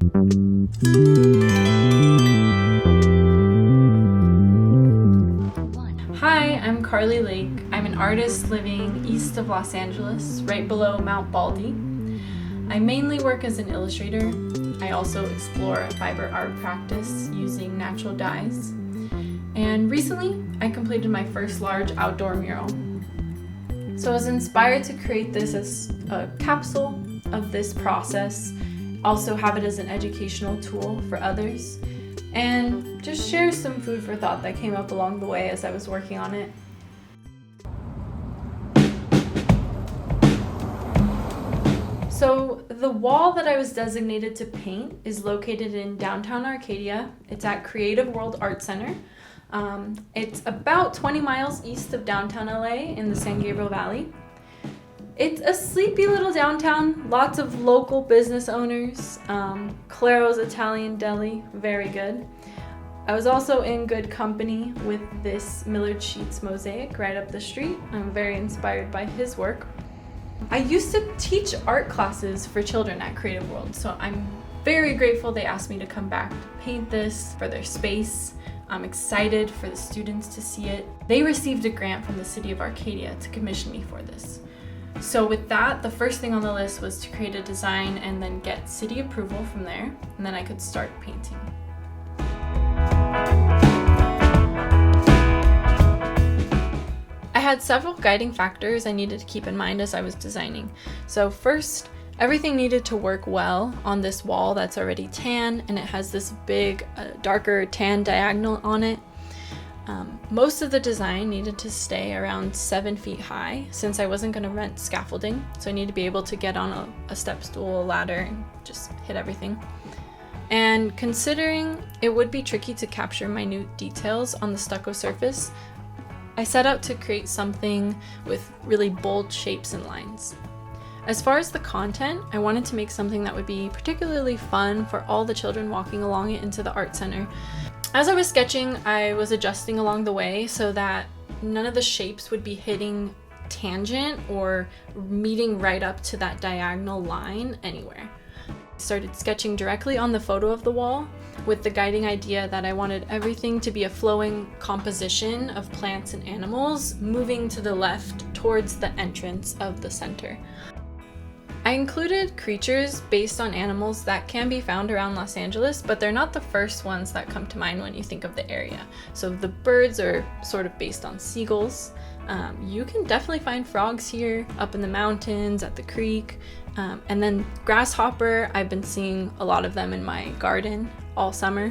Hi, I'm Carly Lake. I'm an artist living east of Los Angeles, right below Mount Baldy. I mainly work as an illustrator. I also explore fiber art practice using natural dyes. And recently, I completed my first large outdoor mural. So I was inspired to create this as a capsule of this process, also have it as an educational tool for others, and just share some food for thought that came up along the way as I was working on it. So the wall that I was designated to paint is located in downtown Arcadia. It's at Creative World Art Center. It's about 20 miles east of downtown LA in the San Gabriel Valley. It's a sleepy little downtown, lots of local business owners. Claro's Italian Deli, very good. I was also in good company with this Millard Sheets mosaic right up the street. I'm very inspired by his work. I used to teach art classes for children at Creative World, so I'm very grateful they asked me to come back to paint this for their space. I'm excited for the students to see it. They received a grant from the city of Arcadia to commission me for this. So with that, the first thing on the list was to create a design and then get city approval from there, and then I could start painting. I had several guiding factors I needed to keep in mind as I was designing. So first, everything needed to work well on this wall that's already tan, and it has this big, darker tan diagonal on it. Most of the design needed to stay around 7 feet high since I wasn't going to rent scaffolding, so I need to be able to get on a step stool, a ladder, and just hit everything. And considering it would be tricky to capture minute details on the stucco surface, I set out to create something with really bold shapes and lines. As far as the content, I wanted to make something that would be particularly fun for all the children walking along it into the art center. As I was sketching, I was adjusting along the way so that none of the shapes would be hitting tangent or meeting right up to that diagonal line anywhere. I started sketching directly on the photo of the wall with the guiding idea that I wanted everything to be a flowing composition of plants and animals moving to the left towards the entrance of the center. I included creatures based on animals that can be found around Los Angeles, but they're not the first ones that come to mind when you think of the area. So the birds are sort of based on seagulls. You can definitely find frogs here, up in the mountains, at the creek. And then grasshopper, I've been seeing a lot of them in my garden all summer.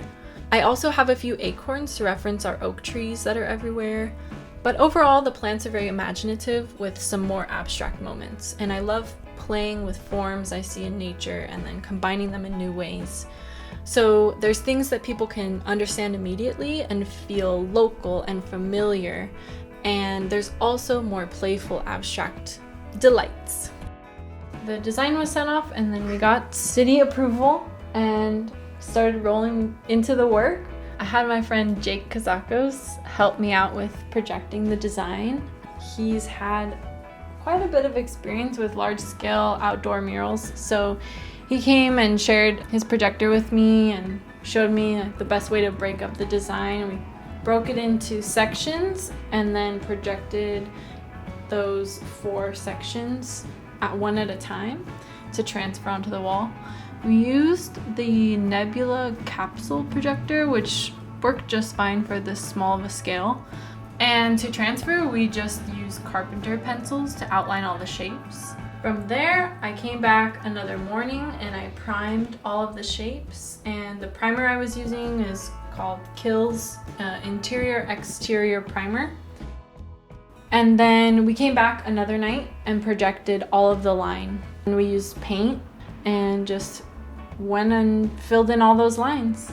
I also have a few acorns to reference our oak trees that are everywhere. But overall, the plants are very imaginative with some more abstract moments. And I love playing with forms I see in nature and then combining them in new ways. So there's things that people can understand immediately and feel local and familiar. And there's also more playful, abstract delights. The design was sent off and then we got city approval and started rolling into the work. I had my friend Jake Kazakos help me out with projecting the design. He's had quite a bit of experience with large-scale outdoor murals, so he came and shared his projector with me and showed me the best way to break up the design. We broke it into sections and then projected those 4 sections one at a time to transfer onto the wall. We used the Nebula capsule projector, which worked just fine for this small of a scale. And to transfer, we just used carpenter pencils to outline all the shapes. From there, I came back another morning and I primed all of the shapes. And the primer I was using is called Kiehl's Interior Exterior Primer. And then we came back another night and projected all of the line. And we used paint and just went and filled in all those lines.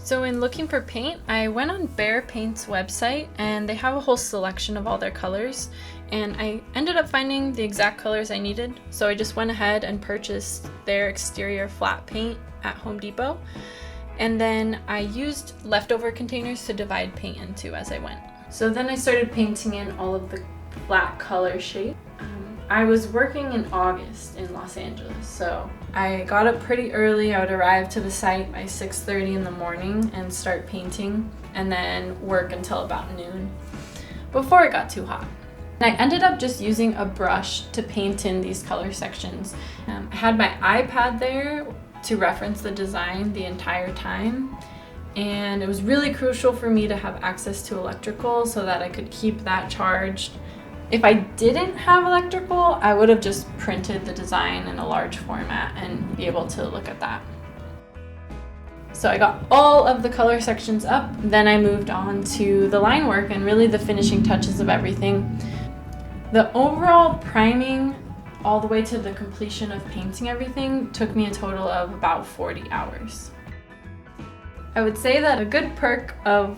So in looking for paint, I went on Behr Paint's website and they have a whole selection of all their colors, and I ended up finding the exact colors I needed. So I just went ahead and purchased their exterior flat paint at Home Depot, and then I used leftover containers to divide paint into as I went. So then I started painting in all of the flat color shape. I was working in August in Los Angeles, so I got up pretty early. I would arrive to the site by 6:30 in the morning and start painting, and then work until about noon before it got too hot. And I ended up just using a brush to paint in these color sections. I had my iPad there to reference the design the entire time, and it was really crucial for me to have access to electrical so that I could keep that charged. If I didn't have electrical, I would have just printed the design in a large format and be able to look at that. So I got all of the color sections up, then I moved on to the line work and really the finishing touches of everything. The overall priming all the way to the completion of painting everything took me a total of about 40 hours. I would say that a good perk of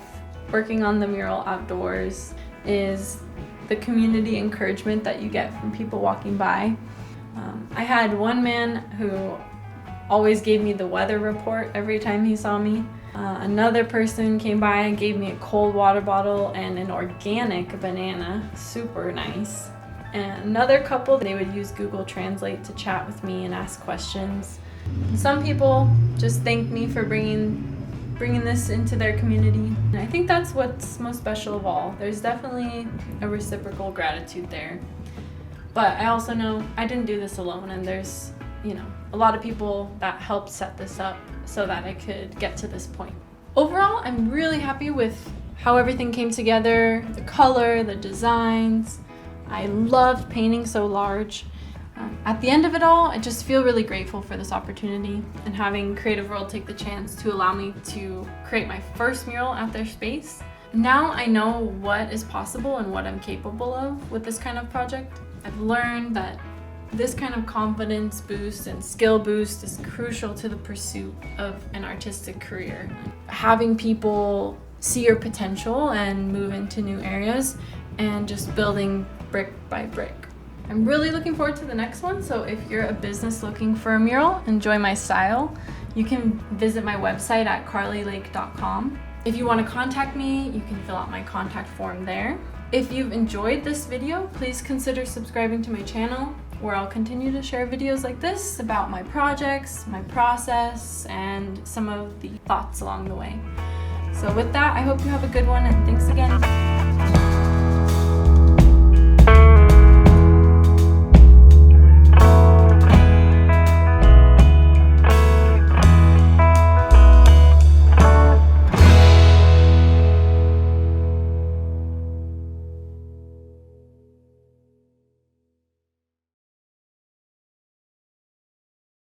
working on the mural outdoors is the community encouragement that you get from people walking by. I had one man who always gave me the weather report every time he saw me. Another person came by and gave me a cold water bottle and an organic banana, super nice. And another couple, they would use Google Translate to chat with me and ask questions. Some people just thanked me for bringing this into their community. And I think that's what's most special of all. There's definitely a reciprocal gratitude there. But I also know I didn't do this alone, and there's, a lot of people that helped set this up so that I could get to this point. Overall, I'm really happy with how everything came together, the color, the designs. I love painting so large. At the end of it all, I just feel really grateful for this opportunity and having Creative World take the chance to allow me to create my first mural at their space. Now I know what is possible and what I'm capable of with this kind of project. I've learned that this kind of confidence boost and skill boost is crucial to the pursuit of an artistic career. Having people see your potential and move into new areas and just building brick by brick. I'm really looking forward to the next one, so if you're a business looking for a mural, enjoy my style, you can visit my website at carlylake.com. If you want to contact me, you can fill out my contact form there. If you've enjoyed this video, please consider subscribing to my channel, where I'll continue to share videos like this about my projects, my process, and some of the thoughts along the way. So with that, I hope you have a good one, and thanks again.